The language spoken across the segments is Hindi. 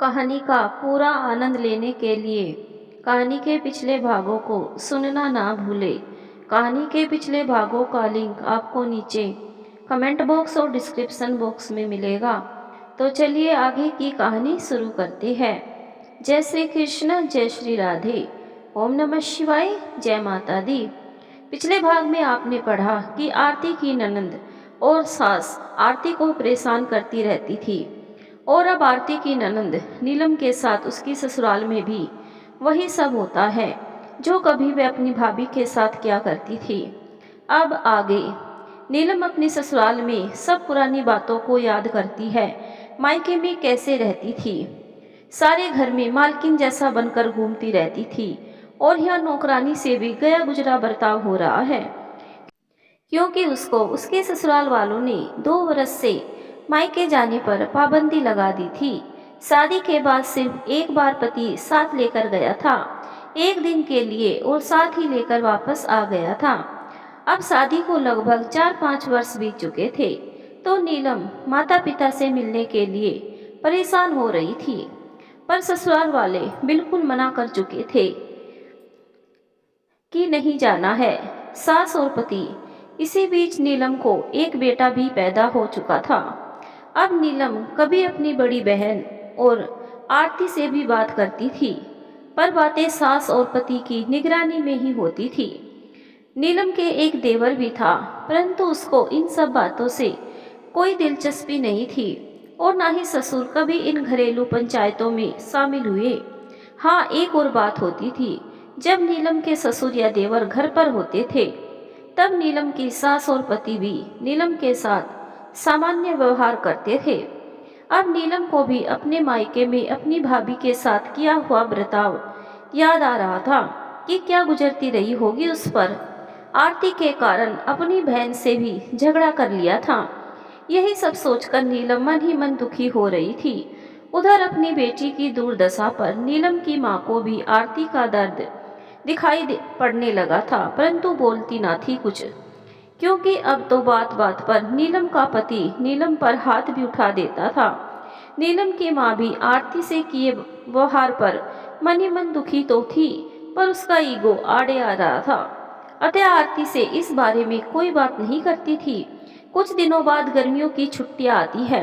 कहानी का पूरा आनंद लेने के लिए कहानी के पिछले भागों को सुनना ना भूलें। कहानी के पिछले भागों का लिंक आपको नीचे कमेंट बॉक्स और डिस्क्रिप्शन बॉक्स में मिलेगा। तो चलिए आगे की कहानी शुरू करते हैं। जय श्री कृष्ण, जय श्री राधे, ओम नमः शिवाय, जय माता दी। पिछले भाग में आपने पढ़ा कि आरती की ननंद और सास आरती को परेशान करती रहती थी और अब आरती की ननंद नीलम के साथ उसकी ससुराल में भी वही सब होता है जो कभी वह अपनी भाभी के साथ किया करती थी। अब आगे नीलम अपनी ससुराल में सब पुरानी बातों को याद करती है। मायके में कैसे रहती थी, सारे घर में मालकिन जैसा बनकर घूमती रहती थी और यहाँ नौकरानी से भी गया गुजरा बर्ताव हो रहा है, क्योंकि उसको उसके ससुराल वालों ने 2 वर्ष से मायके जाने पर पाबंदी लगा दी थी। शादी के बाद सिर्फ एक बार पति साथ लेकर गया था, एक दिन के लिए, और साथ ही लेकर वापस आ गया था। अब शादी को लगभग 4-5 वर्ष बीत चुके थे तो नीलम माता पिता से मिलने के लिए परेशान हो रही थी, पर ससुराल वाले बिल्कुल मना कर चुके थे कि नहीं जाना है। सास और पति, इसी बीच नीलम को एक बेटा भी पैदा हो चुका था। अब नीलम कभी अपनी बड़ी बहन और आरती से भी बात करती थी, पर बातें सास और पति की निगरानी में ही होती थी। नीलम के एक देवर भी था, परंतु उसको इन सब बातों से कोई दिलचस्पी नहीं थी और ना ही ससुर कभी इन घरेलू पंचायतों में शामिल हुए। हाँ, एक और बात होती थी, जब नीलम के ससुर या देवर घर पर होते थे तब नीलम की सास और पति भी नीलम के साथ सामान्य व्यवहार करते थे। अब नीलम को भी अपने मायके में अपनी भाभी के साथ किया हुआ बर्ताव याद आ रहा था कि क्या गुजरती रही होगी उस पर। आरती के कारण अपनी बहन से भी झगड़ा कर लिया था। यही सब सोचकर नीलम मन ही मन दुखी हो रही थी। उधर अपनी बेटी की दुर्दशा पर नीलम की माँ को भी आरती का दर्द दिखाई पड़ने लगा था, परंतु बोलती ना थी कुछ, क्योंकि अब तो बात बात पर नीलम का पति नीलम पर हाथ भी उठा देता था। नीलम की माँ भी आरती से किए व्यवहार पर मन ही मन दुखी तो थी, पर उसका ईगो आड़े आ रहा था, अतः आरती से इस बारे में कोई बात नहीं करती थी। कुछ दिनों बाद गर्मियों की छुट्टियां आती है।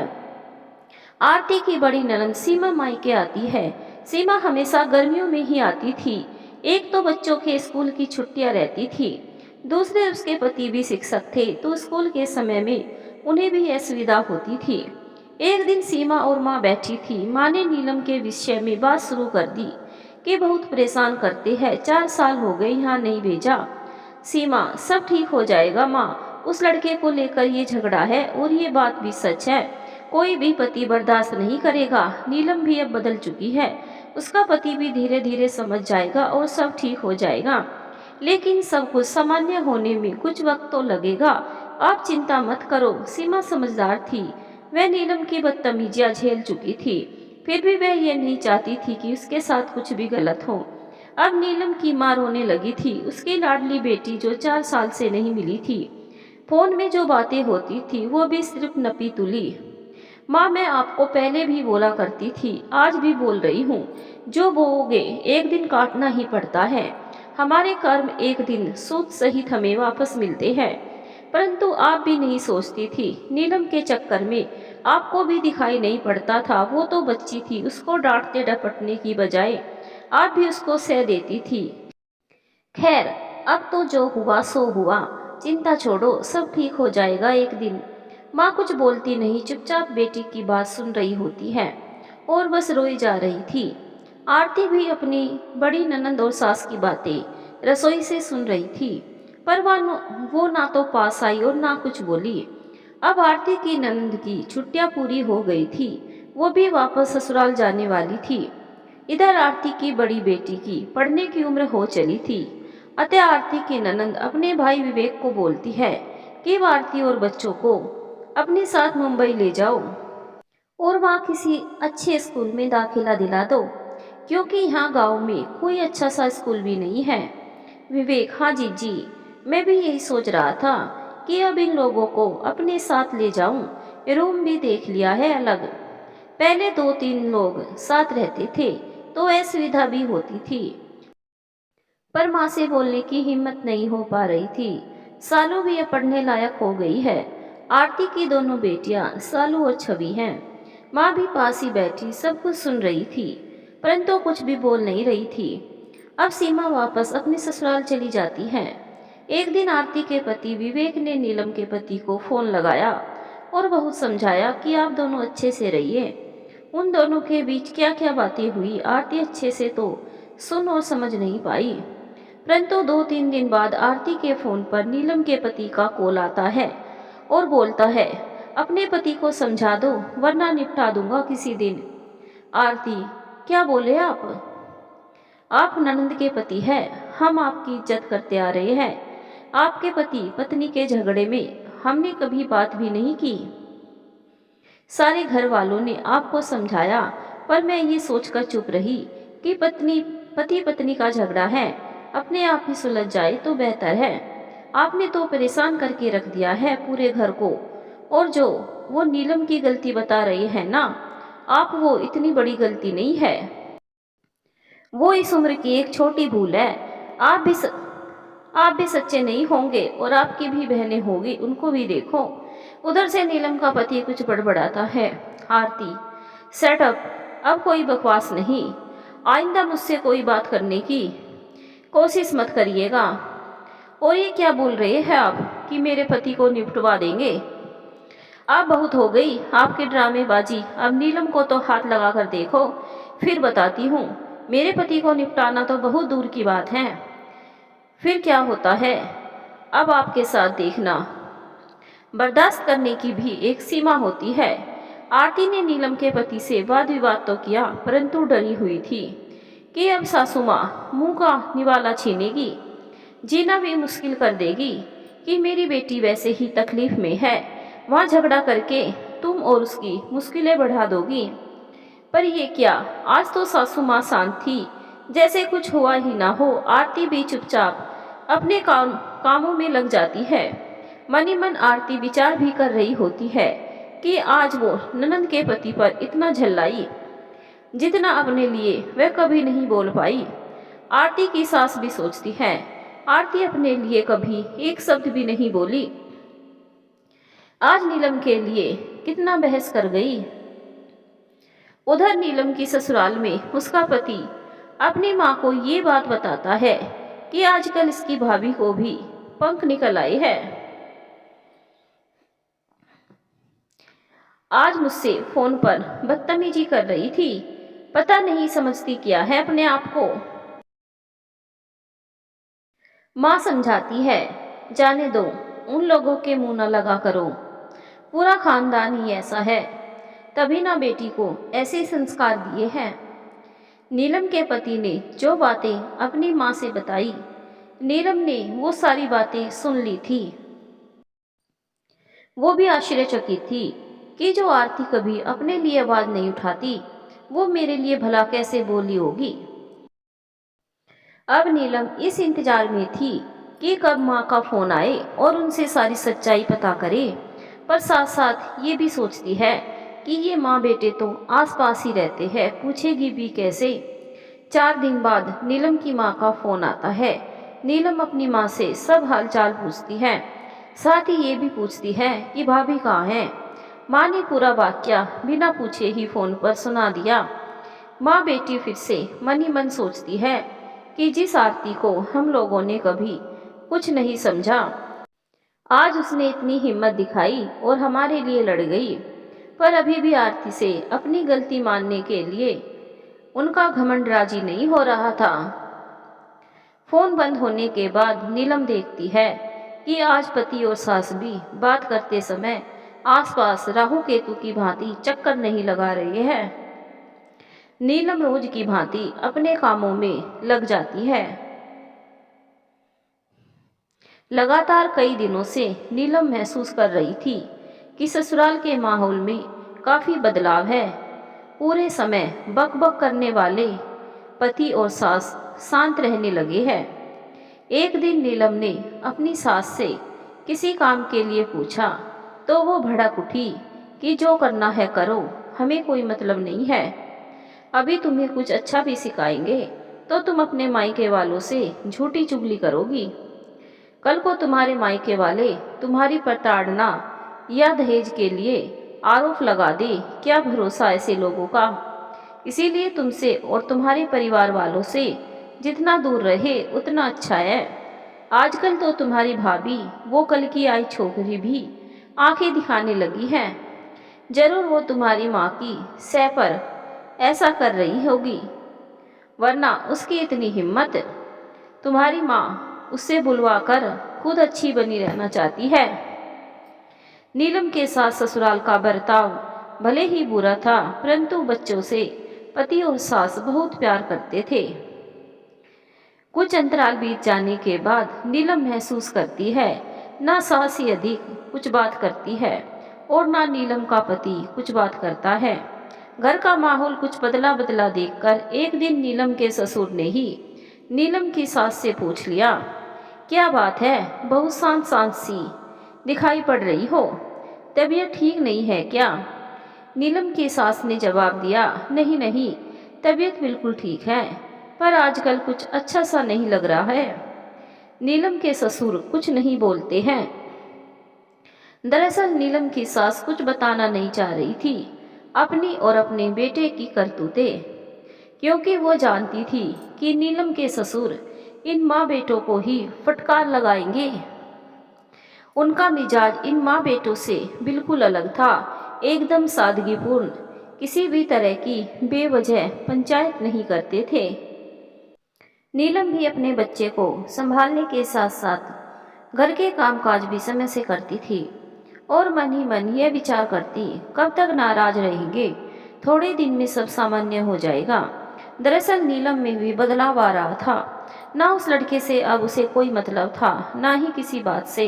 आरती की बड़ी ननंद सीमा मायके आती है। सीमा हमेशा गर्मियों में ही आती थी। एक तो बच्चों के स्कूल की छुट्टियां रहती थी, दूसरे उसके पति भी शिक्षक थे तो स्कूल के समय में उन्हें भी असुविधा होती थी। एक दिन सीमा और माँ बैठी थी। माँ ने नीलम के विषय में बात शुरू कर दी कि बहुत परेशान करते हैं, 4 साल हो गए यहाँ नहीं भेजा। सीमा, सब ठीक हो जाएगा माँ, उस लड़के को लेकर ये झगड़ा है और ये बात भी सच है, कोई भी पति बर्दाश्त नहीं करेगा। नीलम भी अब बदल चुकी है, उसका पति भी धीरे धीरे समझ जाएगा और सब ठीक हो जाएगा, लेकिन सब कुछ सामान्य होने में कुछ वक्त तो लगेगा। आप चिंता मत करो। सीमा समझदार थी, वह नीलम की बदतमीजियां झेल चुकी थी, फिर भी वह ये नहीं चाहती थी कि उसके साथ कुछ भी गलत हो। अब नीलम की माँ रोने लगी थी। उसकी लाडली बेटी जो 4 साल से नहीं मिली थी, फोन में जो बातें होती थी वो भी सिर्फ नपी तुली। माँ, मैं आपको पहले भी बोला करती थी, आज भी बोल रही हूँ, जो बोओगे एक दिन काटना ही पड़ता है। हमारे कर्म एक दिन सूद सहित हमें वापस मिलते हैं, परंतु आप भी नहीं सोचती थी। नीलम के चक्कर में आपको भी दिखाई नहीं पड़ता था, वो तो बच्ची थी, उसको डांटते डपटने की बजाय आप भी उसको सह देती थी। खैर, अब तो जो हुआ सो हुआ, चिंता छोड़ो, सब ठीक हो जाएगा एक दिन। माँ कुछ बोलती नहीं, चुपचाप बेटी की बात सुन रही होती है और बस रोई जा रही थी। आरती भी अपनी बड़ी ननंद और सास की बातें रसोई से सुन रही थी, पर वो ना तो पास आई और ना कुछ बोली। अब आरती की ननंद की छुट्टियां पूरी हो गई थी, वो भी वापस ससुराल जाने वाली थी। इधर आरती की बड़ी बेटी की पढ़ने की उम्र हो चली थी, अतः आरती की ननंद अपने भाई विवेक को बोलती है कि वह आरती और बच्चों को अपने साथ मुंबई ले जाओ और वहाँ किसी अच्छे स्कूल में दाखिला दिला दो, क्योंकि यहाँ गांव में कोई अच्छा सा स्कूल भी नहीं है। विवेक, हाँ जी, मैं भी यही सोच रहा था कि अब इन लोगों को अपने साथ ले जाऊं, रूम भी देख लिया है अलग। पहले 2-3 लोग साथ रहते थे तो असुविधा भी होती थी, पर माँ से बोलने की हिम्मत नहीं हो पा रही थी। सालू भी अब पढ़ने लायक हो गई है। आरती की दोनों बेटियां सालू और छवि हैं। माँ भी पास ही बैठी सब कुछ सुन रही थी, परंतु कुछ भी बोल नहीं रही थी। अब सीमा वापस अपने ससुराल चली जाती है। एक दिन आरती के पति विवेक ने नीलम के पति को फोन लगाया और बहुत समझाया कि आप दोनों अच्छे से रहिए। उन दोनों के बीच क्या क्या बातें हुई आरती अच्छे से तो सुन और समझ नहीं पाई, परंतु 2-3 दिन बाद आरती के फोन पर नीलम के पति का कॉल आता है और बोलता है, अपने पति को समझा दो वरना निपटा दूंगा किसी दिन। आरती, क्या बोले आप ननंद के पति हैं, हम आपकी इज्जत करते आ रहे हैं। आपके पति पत्नी के झगड़े में हमने कभी बात भी नहीं की। सारे घर वालों ने आपको समझाया, पर मैं ये सोचकर चुप रही कि पति पत्नी का झगड़ा है, अपने आप ही सुलझ जाए तो बेहतर है। आपने तो परेशान करके रख दिया है पूरे घर को। और जो वो नीलम की गलती बता रहे हैं ना आप, वो इतनी बड़ी गलती नहीं है। वो इस उम्र की एक छोटी भूल है। आप भी सच्चे नहीं होंगे और आपकी भी बहनें होगी, उनको भी देखो। उधर से नीलम का पति कुछ बड़बड़ाता है। आरती, सेट अप, अब कोई बकवास नहीं। आइंदा मुझसे कोई बात करने की कोशिश मत करिएगा। और ये क्या बोल रहे हैं आप कि मेरे पति को निपटवा देंगे? अब बहुत हो गई आपके ड्रामेबाजी। अब नीलम को तो हाथ लगा कर देखो, फिर बताती हूँ। मेरे पति को निपटाना तो बहुत दूर की बात है, फिर क्या होता है अब आपके साथ देखना। बर्दाश्त करने की भी एक सीमा होती है। आरती ने नीलम के पति से वाद विवाद तो किया, परंतु डरी हुई थी कि अब सासू माँ मुंह का निवाला छीनेगी, जीना भी मुश्किल कर देगी कि मेरी बेटी वैसे ही तकलीफ में है, वहाँ झगड़ा करके तुम और उसकी मुश्किलें बढ़ा दोगी। पर ये क्या, आज तो सासू माँ शांत थी, जैसे कुछ हुआ ही ना हो। आरती भी चुपचाप अपने कामों में लग जाती है। मनी मन आरती विचार भी कर रही होती है कि आज वो ननंद के पति पर इतना झल्लाई जितना अपने लिए वह कभी नहीं बोल पाई। आरती की सास भी सोचती है, आरती अपने लिए कभी एक शब्द भी नहीं बोली, आज नीलम के लिए कितना बहस कर गई। उधर नीलम की ससुराल में उसका पति अपनी माँ को ये बात बताता है कि आजकल इसकी भाभी को भी पंख निकल आए हैं। आज मुझसे फोन पर बदतमीजी कर रही थी, पता नहीं समझती क्या है अपने आप को। माँ समझाती है, जाने दो, उन लोगों के मुंह न लगा करो, पूरा खानदान ही ऐसा है, तभी ना बेटी को ऐसे संस्कार दिए हैं। नीलम के पति ने जो बातें अपनी माँ से बताई, नीलम ने वो सारी बातें सुन ली थी। वो भी आश्चर्यचकित थी कि जो आरती कभी अपने लिए आवाज नहीं उठाती, वो मेरे लिए भला कैसे बोली होगी। अब नीलम इस इंतजार में थी कि कब माँ का फोन आए और उनसे सारी सच्चाई पता करे, पर साथ साथ ये भी सोचती है कि ये माँ बेटे तो आसपास ही रहते हैं, पूछेगी भी कैसे। 4 दिन बाद नीलम की माँ का फोन आता है। नीलम अपनी माँ से सब हालचाल पूछती है, साथ ही ये भी पूछती है कि भाभी कहाँ हैं। माँ ने पूरा वाक्या बिना पूछे ही फोन पर सुना दिया। माँ बेटी फिर से मन ही मन सोचती है कि जिस आरती को हम लोगों ने कभी कुछ नहीं समझा, आज उसने इतनी हिम्मत दिखाई और हमारे लिए लड़ गई। पर अभी भी आरती से अपनी गलती मानने के लिए उनका घमंड राजी नहीं हो रहा था। फोन बंद होने के बाद नीलम देखती है कि आज पति और सास भी बात करते समय आसपास राहु केतु की भांति चक्कर नहीं लगा रहे हैं। नीलम रोज की भांति अपने कामों में लग जाती है। लगातार कई दिनों से नीलम महसूस कर रही थी कि ससुराल के माहौल में काफी बदलाव है। पूरे समय बक करने वाले पति और सास शांत रहने लगे हैं। एक दिन नीलम ने अपनी सास से किसी काम के लिए पूछा तो वो भड़क उठी कि जो करना है करो, हमें कोई मतलब नहीं है। अभी तुम्हें कुछ अच्छा भी सिखाएंगे तो तुम अपने मायके वालों से झूठी चुगली करोगी। कल को तुम्हारे मायके वाले तुम्हारी प्रताड़ना या दहेज के लिए आरोप लगा दे, क्या भरोसा ऐसे लोगों का। इसीलिए तुमसे और तुम्हारे परिवार वालों से जितना दूर रहे उतना अच्छा है। आजकल तो तुम्हारी भाभी, वो कल की आई छोकरी भी आंखें दिखाने लगी है। जरूर वो तुम्हारी माँ की सह पर ऐसा कर रही होगी, वरना उसकी इतनी हिम्मत। तुम्हारी माँ उससे बुलवा कर खुद अच्छी बनी रहना चाहती है। नीलम के साथ ससुराल का बर्ताव भले ही बुरा था, परंतु बच्चों से पति और सास बहुत प्यार करते थे। कुछ अंतराल बीत जाने के बाद नीलम महसूस करती है, ना सास ही अधिक कुछ बात करती है और ना नीलम का पति कुछ बात करता है। घर का माहौल कुछ बदला बदला देखकर एक दिन नीलम के ससुर ने ही नीलम की सास से पूछ लिया, क्या बात है, बहुत शांत शांत सी दिखाई पड़ रही हो, तबीयत ठीक नहीं है क्या। नीलम की सास ने जवाब दिया, नहीं नहीं, तबीयत बिल्कुल ठीक है, पर आजकल कुछ अच्छा सा नहीं लग रहा है। नीलम के ससुर कुछ नहीं बोलते हैं। दरअसल नीलम की सास कुछ बताना नहीं चाह रही थी अपनी और अपने बेटे की करतूतें, क्योंकि वो जानती थी कि नीलम के ससुर इन माँ बेटों को ही फटकार लगाएंगे। उनका मिजाज इन माँ बेटों से बिल्कुल अलग था, एकदम सादगीपूर्ण, किसी भी तरह की बेवजह पंचायत नहीं करते थे। नीलम भी अपने बच्चे को संभालने के साथ साथ घर के कामकाज भी समय से करती थी और मन ही मन यह विचार करती, कब तक नाराज रहेंगे, थोड़े दिन में सब सामान्य हो जाएगा। दरअसल नीलम में भी बदलाव आ रहा था। ना उस लड़के से अब उसे कोई मतलब था, ना ही किसी बात से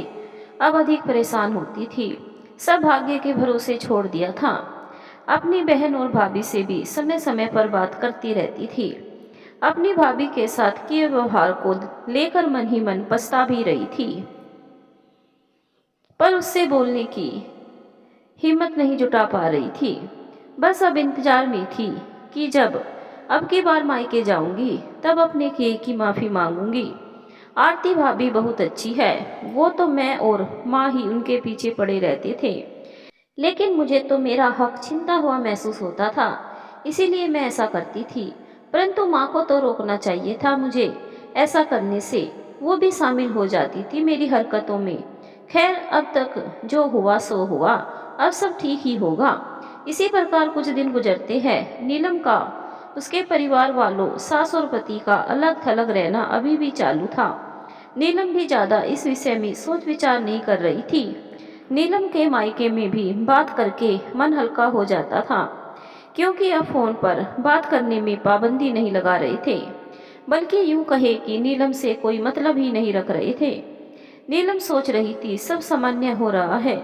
अब अधिक परेशान होती थी। सब भाग्य के भरोसे छोड़ दिया था। अपनी बहन और भाभी से भी समय समय पर बात करती रहती थी। अपनी भाभी के साथ किए व्यवहार को लेकर मन ही मन पछता भी रही थी, पर उससे बोलने की हिम्मत नहीं जुटा पा रही थी। बस अब इंतजार में थी कि जब अब की बार मायके जाऊंगी तब अपने किए की माफ़ी मांगूंगी। आरती भाभी बहुत अच्छी है, वो तो मैं और माँ ही उनके पीछे पड़े रहते थे, लेकिन मुझे तो मेरा हक छीनता हुआ महसूस होता था, इसीलिए मैं ऐसा करती थी। परंतु माँ को तो रोकना चाहिए था मुझे ऐसा करने से, वो भी शामिल हो जाती थी मेरी हरकतों में। खैर, अब तक जो हुआ सो हुआ, अब सब ठीक ही होगा। इसी प्रकार कुछ दिन गुजरते हैं। नीलम का उसके परिवार वालों, सास और पति का अलग थलग रहना अभी भी चालू था। नीलम भी ज़्यादा इस विषय में सोच विचार नहीं कर रही थी। नीलम के मायके में भी बात करके मन हल्का हो जाता था, क्योंकि अब फोन पर बात करने में पाबंदी नहीं लगा रहे थे, बल्कि यूं कहे कि नीलम से कोई मतलब ही नहीं रख रहे थे। नीलम सोच रही थी सब सामान्य हो रहा है,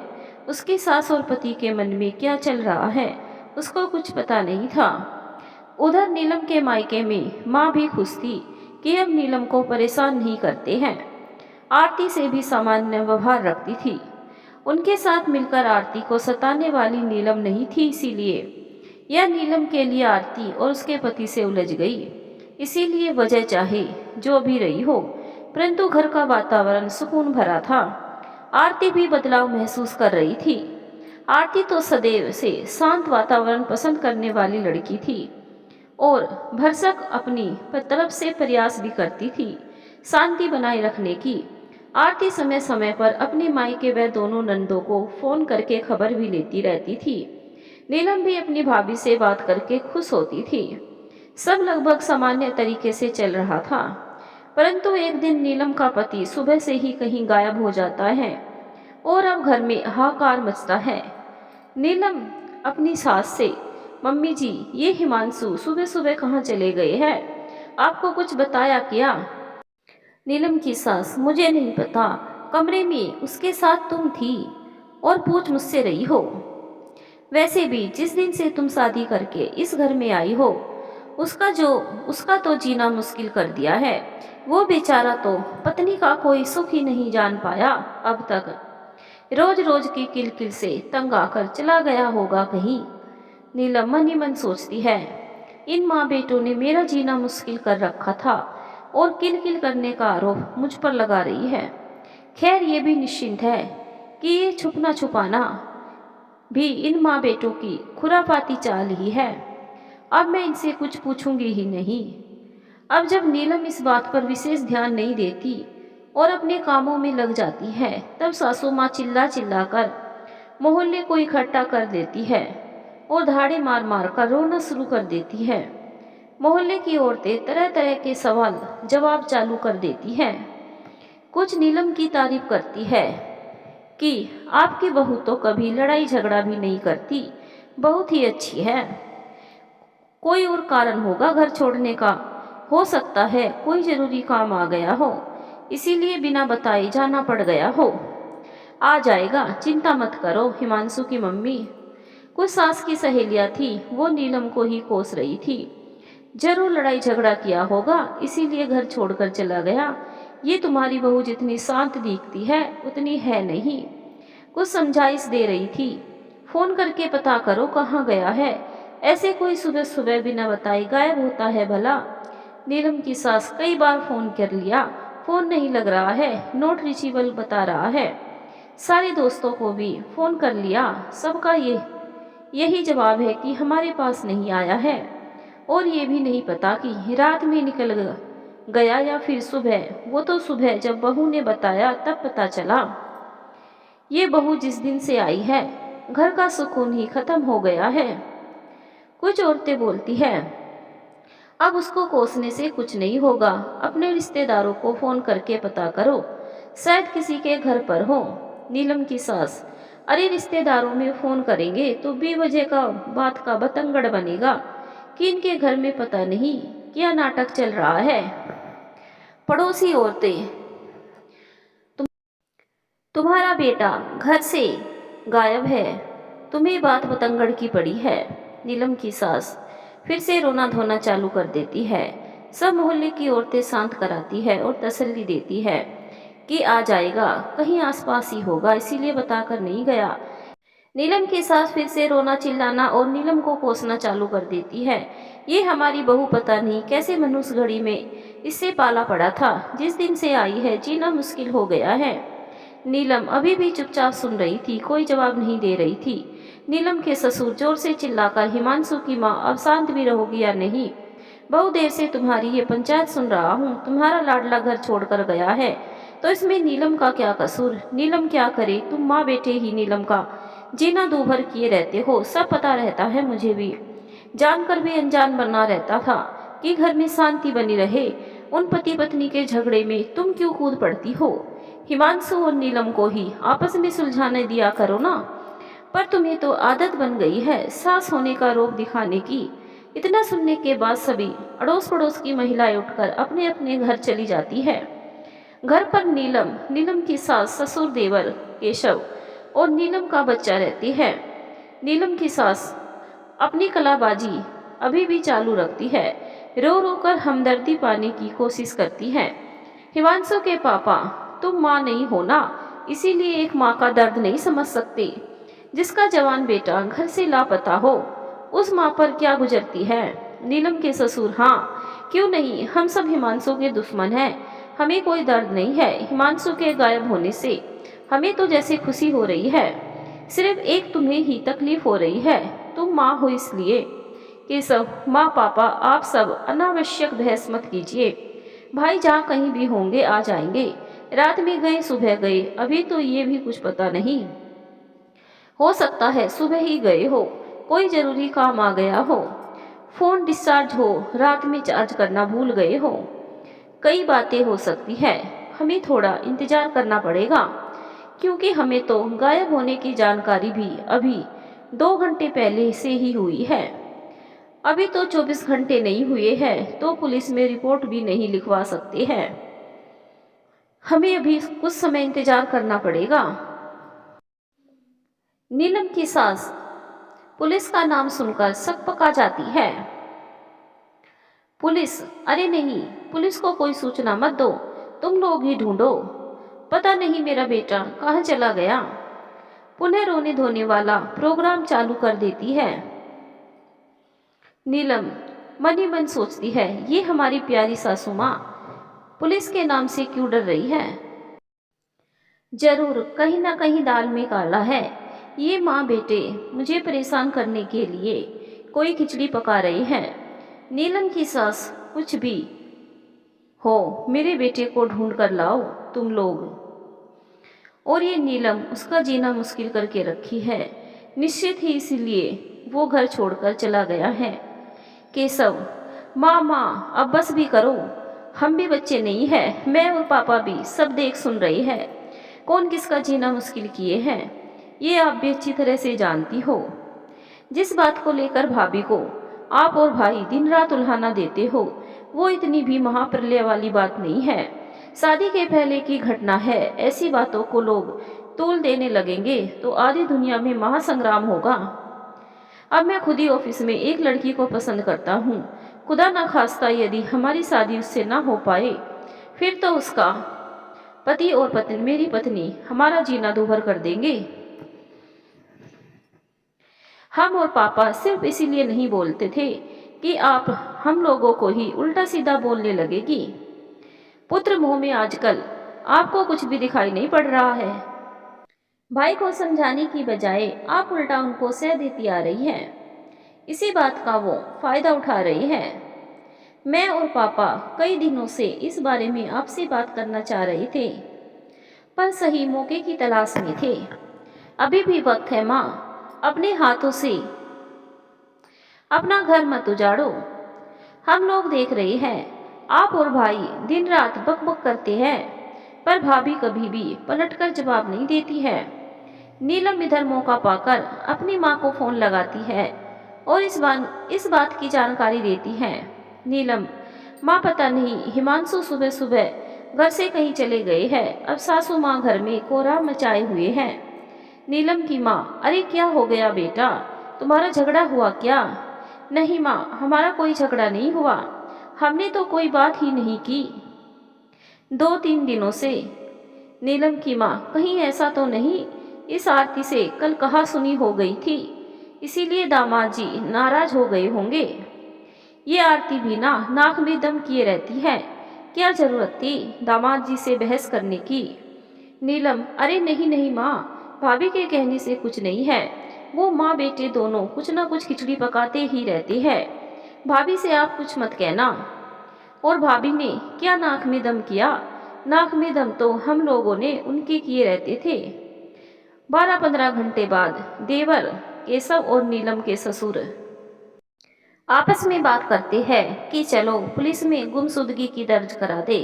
उसकी सास और पति के मन में क्या चल रहा है उसको कुछ पता नहीं था। उधर नीलम के मायके में माँ भी खुश थी कि अब नीलम को परेशान नहीं करते हैं। आरती से भी सामान्य व्यवहार रखती थी। उनके साथ मिलकर आरती को सताने वाली नीलम नहीं थी, इसीलिए यह नीलम के लिए आरती और उसके पति से उलझ गई। इसीलिए वजह चाहे जो भी रही हो, परंतु घर का वातावरण सुकून भरा था। आरती भी बदलाव महसूस कर रही थी। आरती तो सदैव से शांत वातावरण पसंद करने वाली लड़की थी और भरसक अपनी तरफ से प्रयास भी करती थी शांति बनाए रखने की। आरती समय समय पर अपने मायके व दोनों नंदों को फोन करके खबर भी लेती रहती थी। नीलम भी अपनी भाभी से बात करके खुश होती थी। सब लगभग सामान्य तरीके से चल रहा था, परंतु एक दिन नीलम का पति सुबह से ही कहीं गायब हो जाता है और अब घर में हाहाकार मचता है। नीलम अपनी सास से, मम्मी जी, ये हिमांशु सुबह सुबह कहाँ चले गए हैं, आपको कुछ बताया क्या। नीलम की सास, मुझे नहीं पता, कमरे में उसके साथ तुम थी और पूछ मुझसे रही हो। वैसे भी जिस दिन से तुम शादी करके इस घर में आई हो, उसका तो जीना मुश्किल कर दिया है। वो बेचारा तो पत्नी का कोई सुख ही नहीं जान पाया अब तक। रोज रोज की किलकिल से तंग आकर चला गया होगा कहीं। नीलम मन ही मन सोचती है, इन माँ बेटों ने मेरा जीना मुश्किल कर रखा था और किल किल करने का आरोप मुझ पर लगा रही है। खैर ये भी निश्चिंत है कि ये छुपना छुपाना भी इन माँ बेटों की खुरापाती चाल ही है। अब मैं इनसे कुछ पूछूंगी ही नहीं। अब जब नीलम इस बात पर विशेष ध्यान नहीं देती और अपने कामों में लग जाती है, तब सासू माँ चिल्ला चिल्ला कर मोहल्ले को इकट्ठा कर देती है और धाड़े मार मार कर रोना शुरू कर देती है। मोहल्ले की औरतें तरह तरह के सवाल जवाब चालू कर देती हैं। कुछ नीलम की तारीफ करती है कि आपकी बहू तो कभी लड़ाई झगड़ा भी नहीं करती, बहुत ही अच्छी है। कोई और कारण होगा घर छोड़ने का, हो सकता है कोई जरूरी काम आ गया हो, इसीलिए बिना बताए जाना पड़ गया हो। आ जाएगा, चिंता मत करो। हिमांशु की मम्मी, कुछ सास की सहेलियां थी, वो नीलम को ही कोस रही थी। जरूर लड़ाई झगड़ा किया होगा, इसीलिए घर छोड़कर चला गया। ये तुम्हारी बहू जितनी शांत दिखती है उतनी है नहीं। कुछ समझाइश दे रही थी, फोन करके पता करो कहाँ गया है। ऐसे कोई सुबह सुबह बिना बताए गायब होता है भला? नीलम की सास कई बार फोन कर लिया, फोन नहीं लग रहा है, नॉट रीचेबल बता रहा है। सारे दोस्तों को भी फोन कर लिया, सबका यही जवाब है कि हमारे पास नहीं आया है। और ये भी नहीं पता कि रात में निकल गया या फिर सुबह। वो तो सुबह जब बहू ने बताया तब पता चला। ये बहू जिस दिन से आई है, घर का सुकून ही खत्म हो गया है। कुछ औरतें बोलती है, अब उसको कोसने से कुछ नहीं होगा, अपने रिश्तेदारों को फोन करके पता करो, शायद किसी के घर पर हो। नीलम की सास, अरे रिश्तेदारों में फोन करेंगे तो बेवजह का बात का बतंगड़ बनेगा कि इनके घर में पता नहीं क्या नाटक चल रहा है। पड़ोसी औरतें, तुम्हारा बेटा घर से गायब है, तुम्हें बात बतंगड़ की पड़ी है। नीलम की सास फिर से रोना धोना चालू कर देती है। सब मोहल्ले की औरतें शांत कराती है और तसल्ली देती है कि आ जाएगा, कहीं आसपास ही होगा, इसीलिए बताकर नहीं गया। नीलम की सास फिर से रोना चिल्लाना और नीलम को कोसना चालू कर देती है। ये हमारी बहू पता नहीं कैसे मनुष्य घड़ी में इससे पाला पड़ा था, जिस दिन से आई है जीना मुश्किल हो गया है। नीलम अभी भी चुपचाप सुन रही थी, कोई जवाब नहीं दे रही थी। नीलम के ससुर जोर से चिल्लाकर, हिमांशु की माँ अब शांत भी रहोगी या नहीं? बहु देर से तुम्हारी ये पंचायत सुन रहा हूँ, तुम्हारा लाडला घर छोड़कर गया है तो इसमें नीलम का क्या कसूर? नीलम क्या करे? तुम माँ बेटे ही नीलम का जीना दूभर किए रहते हो, सब पता रहता है मुझे भी। जानकर भी अनजान बनना रहता था कि घर में शांति बनी रहे। उन पति पत्नी के झगड़े में तुम क्यों कूद पड़ती हो? हिमांशु और नीलम को ही आपस में सुलझाने दिया करो ना। पर तुम्हें तो आदत बन गई है सास होने का रोब दिखाने की। इतना सुनने के बाद सभी अड़ोस पड़ोस की महिलाएं उठकर अपने अपने घर चली जाती है। घर पर नीलम की सास, ससुर, देवर केशव और नीलम का बच्चा रहती है। नीलम की सास अपनी कलाबाजी अभी भी चालू रखती है, रो रो कर हमदर्दी पाने की कोशिश करती है। हिमांशु के पापा, तुम माँ नहीं हो ना, इसीलिए एक माँ का दर्द नहीं समझ सकते। जिसका जवान बेटा घर से लापता हो, उस माँ पर क्या गुजरती है? नीलम के ससुर, हाँ क्यों नहीं, हम सब हिमांशु के दुश्मन हैं, हमें कोई दर्द नहीं है हिमांशु के गायब होने से। हमें तो जैसे खुशी हो रही है, सिर्फ एक तुम्हें ही तकलीफ हो रही है, तुम माँ हो इसलिए। केशव, माँ पापा आप सब अनावश्यक बहस मत कीजिए। भाई जहाँ कहीं भी होंगे आ जाएंगे, रात में गए सुबह गए, अभी तो ये भी कुछ पता नहीं। हो सकता है सुबह ही गए हो, कोई जरूरी काम आ गया हो, फोन डिस्चार्ज हो, रात में चार्ज करना भूल गए हो, कई बातें हो सकती है। हमें थोड़ा इंतजार करना पड़ेगा, क्योंकि हमें तो गायब होने की जानकारी भी अभी 2 घंटे पहले से ही हुई है। अभी तो 24 घंटे नहीं हुए हैं तो पुलिस में रिपोर्ट भी नहीं लिखवा सकते हैं। हमें अभी कुछ समय इंतजार करना पड़ेगा। नीलम की सास पुलिस का नाम सुनकर सकपका जाती है। पुलिस? अरे नहीं, पुलिस को कोई सूचना मत दो, तुम लोग ही ढूंढो, पता नहीं मेरा बेटा कहाँ चला गया। पुनः रोने धोने वाला प्रोग्राम चालू कर देती है। नीलम मन ही मन सोचती है, ये हमारी प्यारी सासू माँ पुलिस के नाम से क्यों डर रही है। जरूर कहीं ना कहीं दाल में काला है। ये माँ बेटे मुझे परेशान करने के लिए कोई खिचड़ी पका रही है। नीलम की सास, कुछ भी हो मेरे बेटे को ढूंढ कर लाओ तुम लोग। और ये नीलम उसका जीना मुश्किल करके रखी है। निश्चित ही इसलिए वो घर छोड़कर चला गया है। केशव, माँ माँ अब बस भी करो, हम भी बच्चे नहीं हैं, मैं और पापा भी सब देख सुन रहे हैं। कौन किसका जीना मुश्किल किए हैं ये आप भी अच्छी तरह से जानती हो। जिस बात को लेकर भाभी को आप और भाई दिन रात उल्हाना देते हो वो इतनी भी महाप्रलय वाली बात नहीं है। शादी के पहले की घटना है। ऐसी बातों को लोग तोल देने लगेंगे तो आधी दुनिया में महासंग्राम होगा। अब मैं खुद ही ऑफिस में एक लड़की को पसंद करता हूँ। खुदा ना खास्ता यदि हमारी शादी उससे ना हो पाए फिर तो उसका पति और पत्नी, मेरी पत्नी, हमारा जीना दूभर कर देंगे। हम और पापा सिर्फ इसीलिए नहीं बोलते थे कि आप हम लोगों को ही उल्टा सीधा बोलने लगेगी। पुत्र मुंह में आजकल आपको कुछ भी दिखाई नहीं पड़ रहा है। भाई को समझाने की बजाय आप उल्टा उनको सह देती आ रही हैं। इसी बात का वो फायदा उठा रही है। मैं और पापा कई दिनों से इस बारे में आपसे बात करना चाह रहे थे पर सही मौके की तलाश में थे। अभी भी वक्त है माँ, अपने हाथों से अपना घर मत उजाड़ो। हम लोग देख रहे हैं आप और भाई दिन रात बकबक करते हैं पर भाभी कभी भी पलटकर जवाब नहीं देती है। नीलम इधर मौका पाकर अपनी माँ को फोन लगाती है और इस बात की जानकारी देती है। नीलम, माँ पता नहीं हिमांशु सुबह सुबह घर से कहीं चले गए हैं। अब सासू माँ घर में कोहराम मचाए हुए हैं। नीलम की माँ, अरे क्या हो गया बेटा, तुम्हारा झगड़ा हुआ क्या। नहीं माँ, हमारा कोई झगड़ा नहीं हुआ, हमने तो कोई बात ही नहीं की 2-3 दिनों से। नीलम की माँ, कहीं ऐसा तो नहीं इस आरती से कल कहा सुनी हो गई थी इसीलिए दामाद जी नाराज हो गए होंगे। ये आरती भी ना नाक में दम किए रहती है, क्या जरूरत थी दामाद जी से बहस करने की। नीलम, अरे नहीं नहीं माँ, भाभी के कहने से कुछ नहीं है। वो माँ बेटे दोनों कुछ ना कुछ खिचड़ी पकाते ही रहते हैं। भाभी से आप कुछ मत कहना। और भाभी ने क्या नाक में दम किया, नाक में दम तो हम लोगों ने उनके किए रहते थे। 12-15 घंटे बाद देवर केशव और नीलम के ससुर आपस में बात करते हैं कि चलो पुलिस में गुमशुदगी की दर्ज करा दे।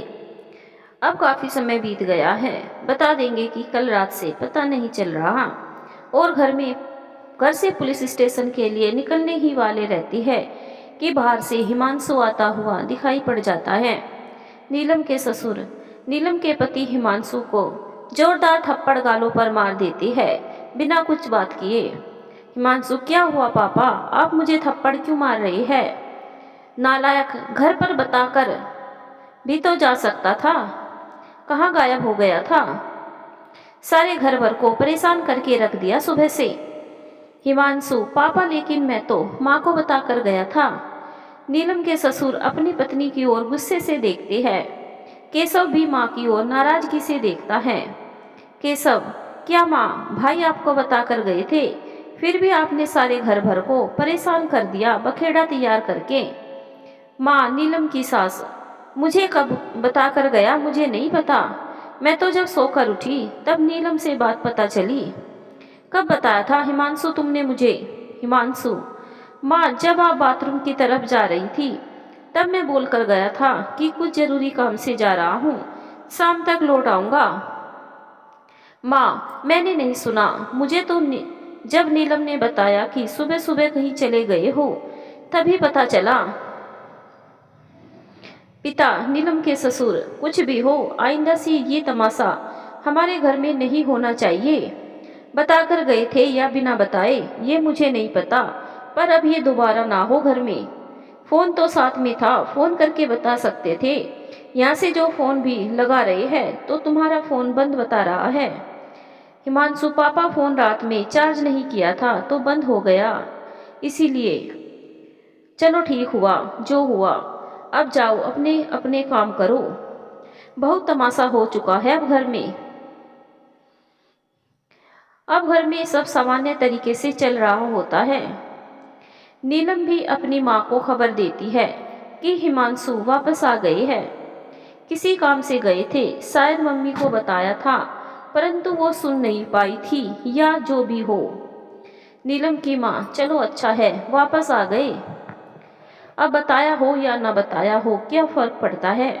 अब काफ़ी समय बीत गया है, बता देंगे कि कल रात से पता नहीं चल रहा और घर से पुलिस स्टेशन के लिए निकलने ही वाले रहती है कि बाहर से हिमांशु आता हुआ दिखाई पड़ जाता है। नीलम के ससुर नीलम के पति हिमांशु को जोरदार थप्पड़ गालों पर मार देती है बिना कुछ बात किए। हिमांशु, क्या हुआ पापा, आप मुझे थप्पड़ क्यों मार रहे हैं। नालायक, घर पर बताकर भी तो जा सकता था, कहाँ गायब हो गया था। सारे घर भर को परेशान करके रख दिया सुबह से। हिमांशु, पापा लेकिन मैं तो माँ को बता कर गया था। नीलम के ससुर अपनी पत्नी की ओर गुस्से से देखते हैं। केशव भी माँ की ओर नाराजगी से देखता है। केशव, क्या माँ, भाई आपको बता कर गए थे फिर भी आपने सारे घर भर को परेशान कर दिया बखेड़ा तैयार करके। माँ, नीलम की सास, मुझे कब बता कर गया मुझे नहीं पता, मैं तो जब सोकर उठी तब नीलम से बात पता चली। कब बताया था हिमांशु तुमने मुझे। हिमांशु, माँ, जब आप बाथरूम की तरफ जा रही थी तब मैं बोल कर गया था कि कुछ जरूरी काम से जा रहा हूँ, शाम तक लौट आऊँगा। माँ, मैंने नहीं सुना, मुझे तो जब नीलम ने बताया कि सुबह सुबह कहीं चले गए हो तभी पता चला। पिता नीलम के ससुर, कुछ भी हो आइंदा से ये तमाशा हमारे घर में नहीं होना चाहिए। बताकर गए थे या बिना बताए ये मुझे नहीं पता, पर अब ये दोबारा ना हो घर में। फ़ोन तो साथ में था, फ़ोन करके बता सकते थे। यहाँ से जो फ़ोन भी लगा रहे हैं तो तुम्हारा फ़ोन बंद बता रहा है। हिमांशु, पापा फ़ोन रात में चार्ज नहीं किया था तो बंद हो गया, इसीलिए चलो ठीक हुआ जो हुआ, अब जाओ अपने अपने काम करो। बहुत तमाशा हो चुका है अब घर में सब सामान्य तरीके से चल रहा होता है। नीलम भी अपनी माँ को खबर देती है कि हिमांशु वापस आ गए हैं। किसी काम से गए थे, शायद मम्मी को बताया था, परंतु वो सुन नहीं पाई थी या जो भी हो। नीलम की माँ, चलो अच्छा है वापस आ गए, अब बताया हो या न बताया हो क्या फर्क पड़ता है।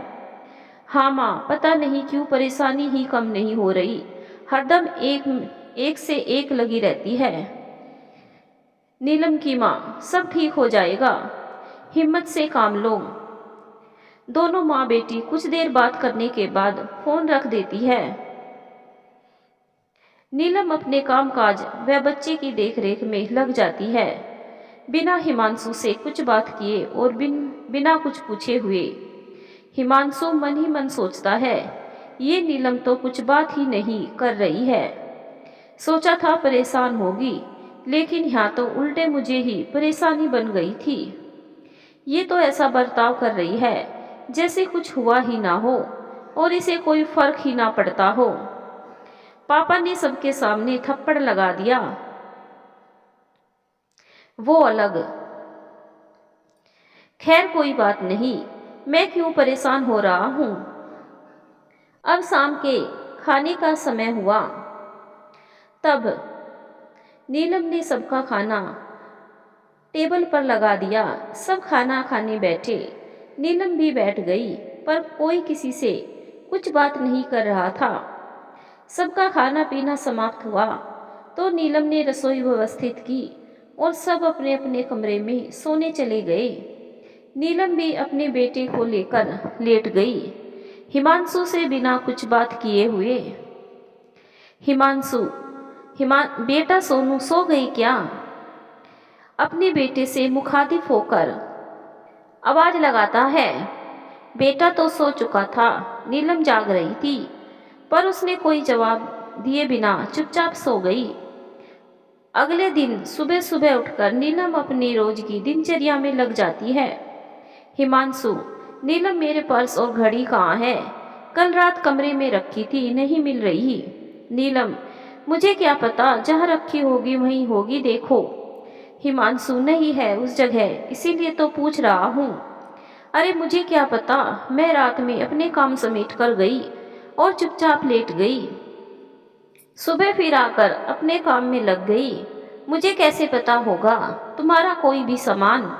हाँ माँ, पता नहीं क्यों परेशानी ही कम नहीं हो रही, हरदम एक से एक लगी रहती है। नीलम की माँ, सब ठीक हो जाएगा, हिम्मत से काम लो। दोनों माँ बेटी कुछ देर बात करने के बाद फोन रख देती है। नीलम अपने कामकाज व बच्चे की देखरेख में लग जाती है, बिना हिमांशु से कुछ बात किए और बिना कुछ पूछे हुए। हिमांशु मन ही मन सोचता है, ये नीलम तो कुछ बात ही नहीं कर रही है। सोचा था परेशान होगी, लेकिन यहाँ तो उल्टे मुझे ही परेशानी बन गई थी। ये तो ऐसा बर्ताव कर रही है जैसे कुछ हुआ ही ना हो और इसे कोई फर्क ही ना पड़ता हो। पापा ने सबके सामने थप्पड़ लगा दिया, वो अलग। खैर कोई बात नहीं, मैं क्यों परेशान हो रहा हूँ। अब शाम के खाने का समय हुआ, तब नीलम ने सबका खाना टेबल पर लगा दिया। सब खाना खाने बैठे, नीलम भी बैठ गई, पर कोई किसी से कुछ बात नहीं कर रहा था। सबका खाना पीना समाप्त हुआ तो नीलम ने रसोई व्यवस्थित की और सब अपने अपने कमरे में सोने चले गए। नीलम भी अपने बेटे को लेकर लेट गई, हिमांशु से बिना कुछ बात किए हुए। हिमांशु, बेटा सोनू सो गई क्या? अपने बेटे से मुखातिब होकर आवाज लगाता है। बेटा तो सो चुका था, नीलम जाग रही थी, पर उसने कोई जवाब दिए बिना चुपचाप सो गई। अगले दिन सुबह सुबह उठकर नीलम अपनी रोज की दिनचर्या में लग जाती है। हिमांशु, नीलम मेरे पर्स और घड़ी कहाँ है? कल रात कमरे में रखी थी, नहीं मिल रही। नीलम, मुझे क्या पता, जहाँ रखी होगी वहीं होगी, देखो। हिमांशु, नहीं है उस जगह, इसीलिए तो पूछ रहा हूँ। अरे मुझे क्या पता, मैं रात में अपने काम समेट कर गई और चुपचाप लेट गई। सुबह फिर आकर अपने काम में लग गई, मुझे कैसे पता होगा तुम्हारा कोई भी सामान।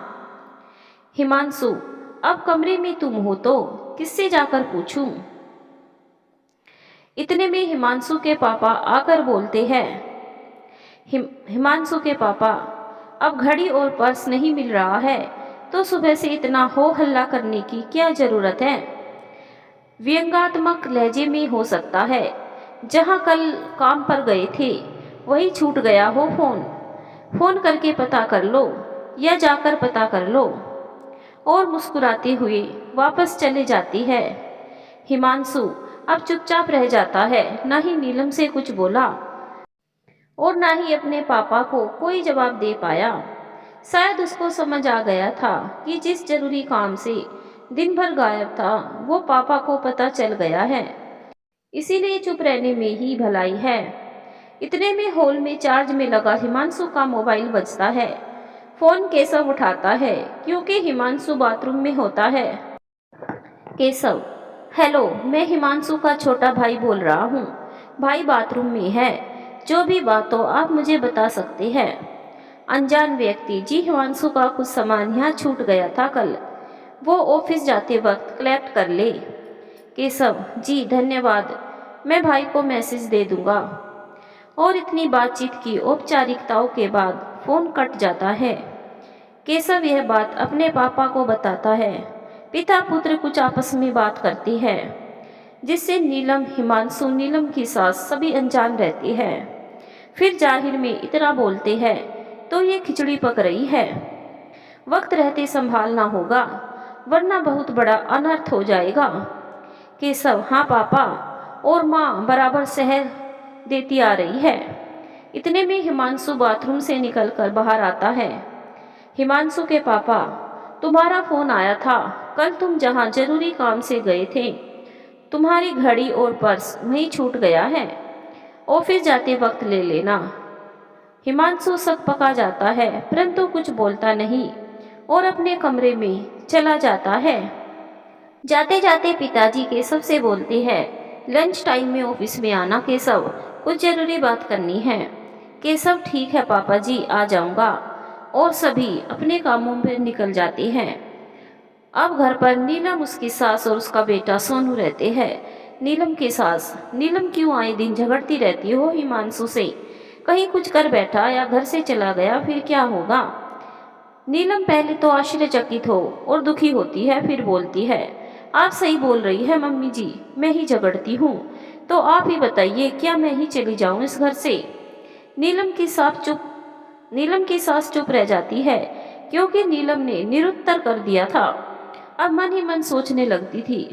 हिमांशु, अब कमरे में तुम हो तो किससे जाकर पूछूं? इतने में हिमांशु के पापा आकर बोलते हैं, हिमांशु के पापा, अब घड़ी और पर्स नहीं मिल रहा है तो सुबह से इतना हो हल्ला करने की क्या जरूरत है? व्यंग्यात्मक लहजे में हो सकता है, जहां कल काम पर गए थे वही छूट गया हो फोन करके पता कर लो या जाकर पता कर लो। और मुस्कुराते हुए वापस चले जाती है। हिमांशु अब चुपचाप रह जाता है, ना ही नीलम से कुछ बोला और ना ही अपने पापा को कोई जवाब दे पाया। शायद उसको समझ आ गया था कि जिस जरूरी काम से दिन भर गायब था वो पापा को पता चल गया है, इसीलिए चुप रहने में ही भलाई है। इतने में हॉल में चार्ज में लगा हिमांशु का मोबाइल बजता है। फोन केशव उठाता है क्योंकि हिमांशु बाथरूम में होता है। केशव, हेलो, मैं हिमांशु का छोटा भाई बोल रहा हूँ, भाई बाथरूम में है, जो भी बात हो आप मुझे बता सकते हैं। अनजान व्यक्ति, जी हिमांशु का कुछ सामान यहाँ छूट गया था कल, वो ऑफिस जाते वक्त कलेक्ट कर ले। केशव, जी धन्यवाद, मैं भाई को मैसेज दे दूंगा। और इतनी बातचीत की औपचारिकताओं के बाद फोन कट जाता है। केशव यह बात अपने पापा को बताता है। पिता पुत्र कुछ आपस में बात करती है, जिससे नीलम, हिमांशु, नीलम की सास सभी अनजान रहती है। फिर जाहिर में इतना बोलते हैं तो ये खिचड़ी पक रही है, वक्त रहते संभालना होगा वरना बहुत बड़ा अनर्थ हो जाएगा। केशव, हाँ पापा, और माँ बराबर सह देती आ रही है। इतने में हिमांशु बाथरूम से निकलकर बाहर आता है। हिमांशु के पापा, तुम्हारा फोन आया था। कल तुम जहाँ जरूरी काम से गए थे, तुम्हारी घड़ी और पर्स वहीं छूट गया है। ऑफिस जाते वक्त ले लेना। हिमांशु सकपका जाता है परंतु कुछ बोलता नहीं और अपने कमरे में चला जाता है। जाते जाते पिताजी केशव से बोलते हैं, लंच टाइम में ऑफिस में आना केशव, कुछ जरूरी बात करनी है। केशव, ठीक है पापा जी, आ जाऊंगा। और सभी अपने कामों पर निकल जाते हैं। अब घर पर नीलम, उसकी सास और उसका बेटा सोनू रहते हैं। नीलम की सास, नीलम क्यों आए दिन झगड़ती रहती हो हिमांशु से? कहीं कुछ कर बैठा या घर से चला गया फिर क्या होगा? नीलम पहले तो आश्चर्यचकित हो और दुखी होती है, फिर बोलती है, आप सही बोल रही है मम्मी जी, मैं ही झगड़ती हूँ। तो आप ही बताइए, क्या मैं ही चली जाऊँ इस घर से? नीलम की सास चुप रह जाती है क्योंकि नीलम ने निरुत्तर कर दिया था। अब मन ही मन सोचने लगती थी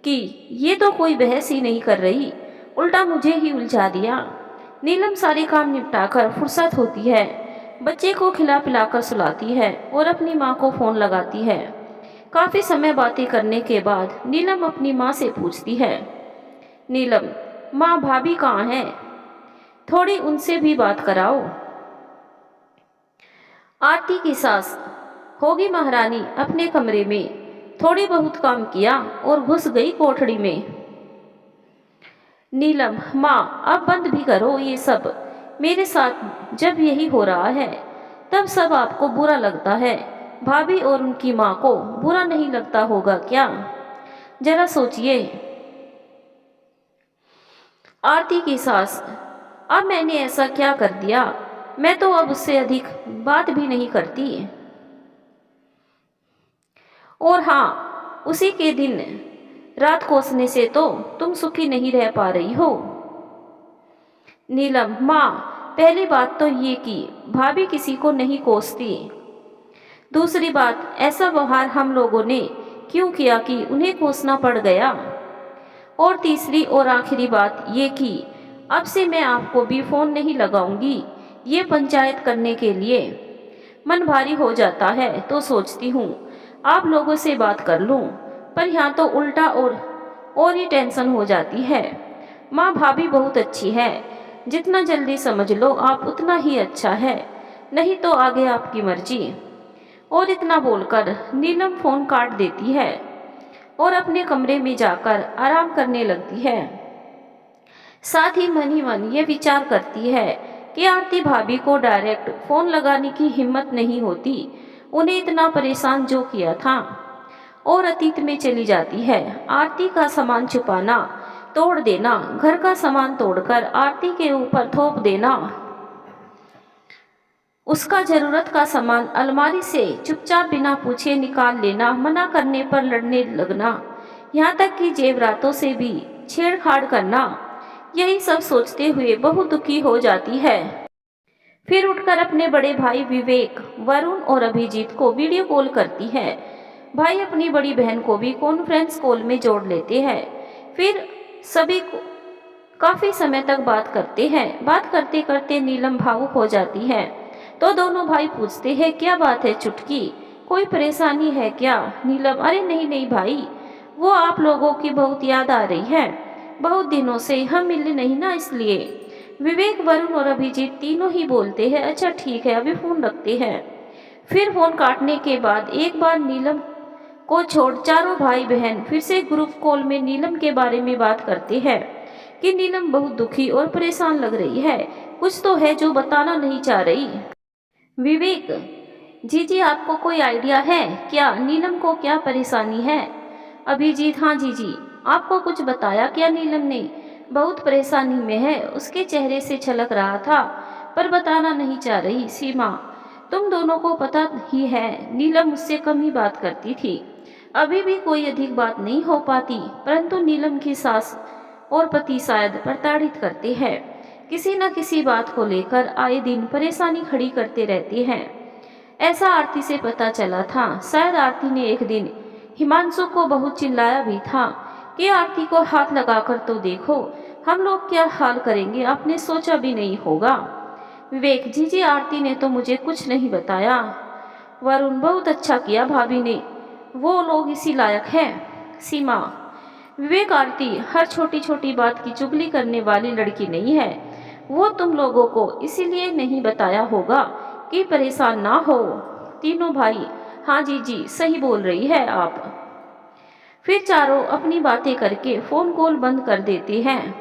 कि ये तो कोई बहस ही नहीं कर रही, उल्टा मुझे ही उलझा दिया। नीलम सारे काम निपटाकर फुर्सत होती है, बच्चे को खिला पिलाकर सुलाती है और अपनी माँ को फोन लगाती है। काफी समय बातें करने के बाद नीलम अपनी माँ से पूछती है, नीलम, माँ भाभी कहाँ हैं? थोड़ी उनसे भी बात कराओ। आरती की सास, होगी महारानी अपने कमरे में, थोड़ी बहुत काम किया और घुस गई कोठड़ी में। नीलम, माँ अब बंद भी करो ये सब, मेरे साथ जब यही हो रहा है तब सब आपको बुरा लगता है, भाभी और उनकी माँ को बुरा नहीं लगता होगा क्या? जरा सोचिए। आरती की सास, अब मैंने ऐसा क्या कर दिया? मैं तो अब उससे अधिक बात भी नहीं करती। और हाँ, उसी के दिन रात कोसने से तो तुम सुखी नहीं रह पा रही हो। नीलम, माँ पहली बात तो ये कि भाभी किसी को नहीं कोसती। दूसरी बात, ऐसा व्यवहार हम लोगों ने क्यों किया कि उन्हें कोसना पड़ गया? और तीसरी और आखिरी बात ये कि अब से मैं आपको भी फोन नहीं लगाऊंगी ये पंचायत करने के लिए। मन भारी हो जाता है तो सोचती हूँ आप लोगों से बात कर लूँ, पर यहाँ तो उल्टा और ही टेंशन हो जाती है। माँ भाभी बहुत अच्छी है, जितना जल्दी समझ लो आप उतना ही अच्छा है, नहीं तो आगे आपकी मर्जी। और इतना बोलकर नीलम फोन काट देती है और अपने कमरे में जाकर आराम करने लगती है। साथ ही मन ये विचार करती है कि आरती भाभी को डायरेक्ट फोन लगाने की हिम्मत नहीं होती, उन्हें इतना परेशान जो किया था। और अतीत में चली जाती है। आरती का सामान छुपाना, तोड़ देना, घर का सामान तोड़कर आरती के ऊपर थोप देना, उसका जरूरत का सामान अलमारी से चुपचाप बिना पूछे निकाल लेना, मना करने पर लड़ने लगना, यहाँ तक कि जेवरातों से भी छेड़छाड़ करना, यही सब सोचते हुए बहुत दुखी हो जाती है। फिर उठकर अपने बड़े भाई विवेक, वरुण और अभिजीत को वीडियो कॉल करती है। भाई अपनी बड़ी बहन को भी कॉन्फ्रेंस कॉल में जोड़ लेते हैं। फिर सभी को काफी समय तक बात करते हैं। बात करते करते नीलम भावुक हो जाती है तो दोनों भाई पूछते हैं, क्या बात है चुटकी, कोई परेशानी है क्या? नीलम, अरे नहीं नहीं भाई, वो आप लोगों की बहुत याद आ रही है, बहुत दिनों से हम मिले नहीं ना, इसलिए। विवेक, वरुण और अभिजीत तीनों ही बोलते हैं, अच्छा ठीक है अभी फोन रखते हैं। फिर फोन काटने के बाद एक बार नीलम को छोड़ चारों भाई बहन फिर से ग्रुप कॉल में नीलम के बारे में बात करते हैं कि नीलम बहुत दुखी और परेशान लग रही है, कुछ तो है जो बताना नहीं चाह रही। विवेक, जी आपको कोई आइडिया है क्या, नीलम को क्या परेशानी है? अभिजीत, हाँ जी, आपको कुछ बताया क्या नीलम ने? बहुत परेशानी में है, उसके चेहरे से छलक रहा था पर बताना नहीं चाह रही। सीमा, तुम दोनों को पता ही है नीलम मुझसे कम ही बात करती थी, अभी भी कोई अधिक बात नहीं हो पाती, परंतु नीलम की सास और पति शायद प्रताड़ित करते हैं, किसी न किसी बात को लेकर आए दिन परेशानी खड़ी करते रहते हैं। ऐसा आरती से पता चला था। शायद आरती ने एक दिन हिमांशु को बहुत चिल्लाया भी था कि आरती को हाथ लगाकर तो देखो, हम लोग क्या हाल करेंगे, आपने सोचा भी नहीं होगा। विवेक, जी आरती ने तो मुझे कुछ नहीं बताया। वरुण, बहुत अच्छा किया भाभी ने, वो लोग इसी लायक हैं। सीमा, विवेक, आरती हर छोटी छोटी बात की चुगली करने वाली लड़की नहीं है। वो तुम लोगों को इसीलिए नहीं बताया होगा कि परेशान ना हो। तीनों भाई, हाँ जी जी, सही बोल रही है आप। फिर चारों अपनी बातें करके फोन कॉल बंद कर देते हैं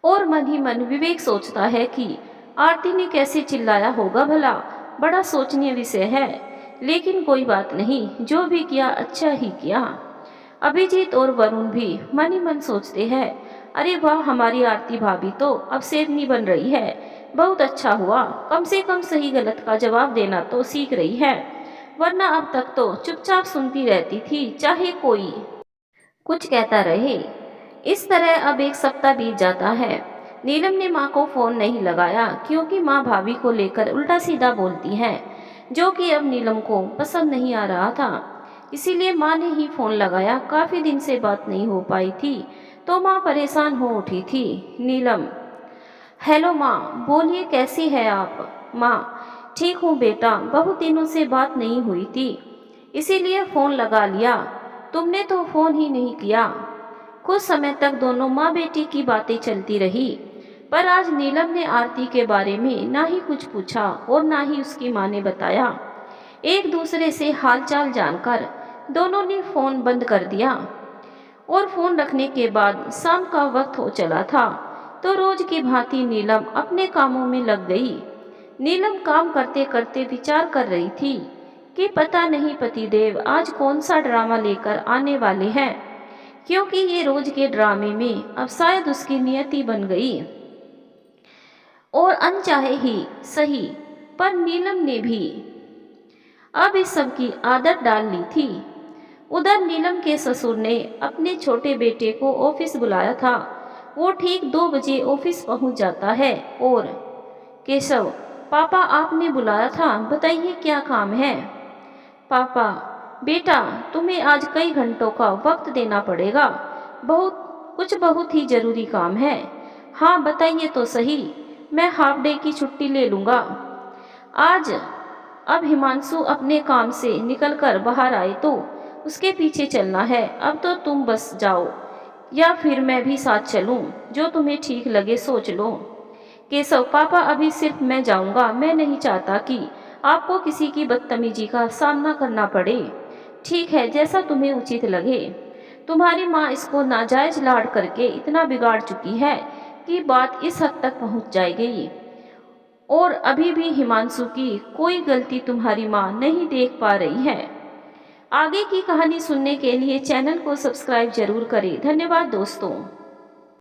और मन ही मन विवेक सोचता है कि आरती ने कैसे चिल्लाया होगा भला। बड़ा सोचनीय विषय है, लेकिन कोई बात नहीं, जो भी किया अच्छा ही किया। अभिजीत और वरुण भी मन ही मन सोचते हैं, अरे वाह, हमारी आरती भाभी तो अब शेरनी बन रही है। बहुत अच्छा हुआ, कम से कम सही गलत का जवाब देना तो सीख रही है, वरना अब तक तो चुपचाप सुनती रहती थी, चाहे कोई कुछ कहता रहे। इस तरह अब एक सप्ताह बीत जाता है। नीलम ने माँ को फोन नहीं लगाया क्योंकि माँ भाभी को लेकर उल्टा सीधा बोलती हैं, जो कि अब नीलम को पसंद नहीं आ रहा था। इसीलिए माँ ने ही फोन लगाया। काफी दिन से बात नहीं हो पाई थी तो माँ परेशान हो उठी थी। नीलम, हेलो माँ, बोलिए कैसी है आप। माँ, ठीक हूँ बेटा, बहुत दिनों से बात नहीं हुई थी, इसीलिए फ़ोन लगा लिया। तुमने तो फ़ोन ही नहीं किया। कुछ समय तक दोनों माँ बेटी की बातें चलती रही, पर आज नीलम ने आरती के बारे में ना ही कुछ पूछा और ना ही उसकी माँ ने बताया। एक दूसरे से हालचाल जानकर दोनों ने फ़ोन बंद कर दिया और फ़ोन रखने के बाद शाम का वक्त हो चला था तो रोज की भांति नीलम अपने कामों में लग गई। नीलम काम करते करते विचार कर रही थी कि पता नहीं पतिदेव आज कौन सा ड्रामा लेकर आने वाले हैं, क्योंकि ये रोज के ड्रामे में अब शायद उसकी नियति बन गई और अनचाहे ही सही, पर नीलम ने भी अब इस सब की आदत डाल ली थी। उधर नीलम के ससुर ने अपने छोटे बेटे को ऑफिस बुलाया था। वो ठीक 2 बजे ऑफिस पहुंच जाता है और केशव, पापा आपने बुलाया था, बताइए क्या काम है। पापा, बेटा तुम्हें आज कई घंटों का वक्त देना पड़ेगा, बहुत ही जरूरी काम है। हाँ बताइए तो सही, मैं हाफ डे की छुट्टी ले लूँगा आज। अब हिमांशु अपने काम से निकलकर बाहर आए तो उसके पीछे चलना है। अब तो तुम बस जाओ या फिर मैं भी साथ चलूं, जो तुम्हें ठीक लगे सोच लो। केशव, पापा अभी सिर्फ मैं जाऊंगा, मैं नहीं चाहता कि आपको किसी की बदतमीजी का सामना करना पड़े। ठीक है, जैसा तुम्हें उचित लगे। तुम्हारी माँ इसको नाजायज लाड़ करके इतना बिगाड़ चुकी है कि बात इस हद तक पहुँच जाएगी, और अभी भी हिमांशु की कोई गलती तुम्हारी माँ नहीं देख पा रही है। आगे की कहानी सुनने के लिए चैनल को सब्सक्राइब जरूर करें। धन्यवाद दोस्तों।